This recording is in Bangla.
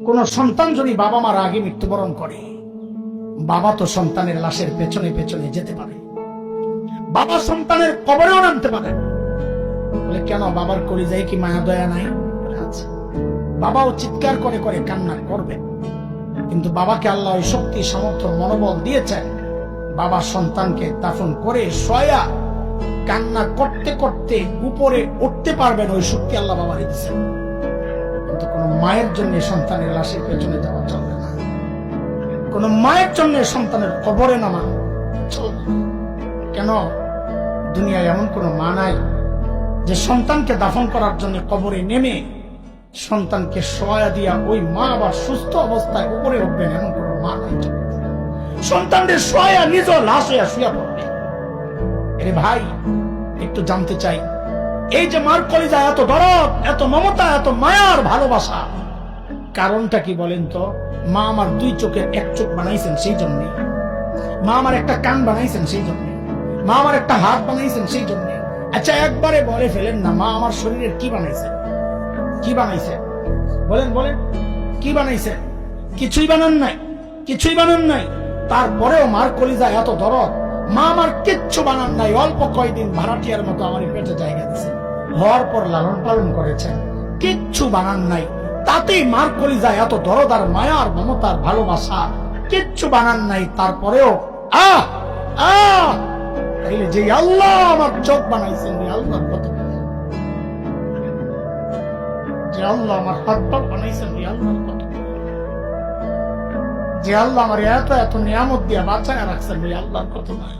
কোন সন্তান যদি বাবা মার আগে মৃত্যুবরণ করে, বাবা তো সন্তানের লাশের পেছনে পেছনে যেতে পারে, বাবা সন্তানের কবরেও নামতে পারে। বলে কেন, বাবার কলিজায় কি মায়া দয়া নাই? আচ্ছা, বাবাও চিৎকার করে করে কান্না করবে, কিন্তু বাবাকে আল্লাহ ওই শক্তি সামর্থ্য মনোবল দিয়েছেন, বাবা সন্তানকে দাফন করে শোয়া কান্না করতে করতে উপরে উঠতে পারবেন, ওই শক্তি আল্লাহ বাবা দিয়েছেন। কিন্তু কোন মায়ের জন্য সন্তানের লাশের পেছনে যাওয়া চলবে না, কোন মায়ের জন্য সন্তানের কবরে নামা চলবে না। কেন, দুনিয়ায় এমন কোন মা নাই যে সন্তানকে দাফন করার জন্য কবরে নেমে সন্তানকে শোয়া দিয়া ওই মা আবার সুস্থ অবস্থায় উপরে উঠবেন, এমন কোন মা নাই। সন্তানদের শোয়া নিজ লাশ হইয়া শুয়া পড়বে। আরে ভাই, একটু জানতে চাই, এই যে মার কলিজা এত দরদ, এত মমতা, এত মায়ার ভালোবাসা, কারণটা কি বলেন তো? মা আমার দুই চোখের এক চোখ বানাইছেন সেই জন্যে, মা আমার একটা কান বানাইছেন সেই জন্যে, মা আমার একটা হাত বানাইছেন সেই জন্যে। আচ্ছা, একবারে বলে ফেলেন না, মা আমার শরীরের কি বানাইছেন? কি বানাইছে বলেন, বলেন কি বানাইছে? কিছুই বানান নাই, কিছুই বানান নাই। তারপরেও মার কলিজা এত দরদ, মা আমার কিচ্ছু বানান নাই, অল্প কয়দিন ভাড়াটিয়ার মতো আমার পেটে জায়গা দিয়েছে, হওয়ার পর লালন পালন করেছেন, কিচ্ছু বানান নাই, তাতেই মার কলিজা এত দরদ আর মায়ার মমতার ভালোবাসা, কিচ্ছু বানান নাই। তারপরেও তাইলে যে আল্লাহ আমার চোখ বানাইছেন, আল্লাহর কত, যে আল্লাহ আমার হাত পা বানাইছেন, আল্লাহর কত, যে আল্লাহ আমার এত এত নিয়ামত দিয়া বাঁচায় রাখছেন, আল্লাহর কত নয়।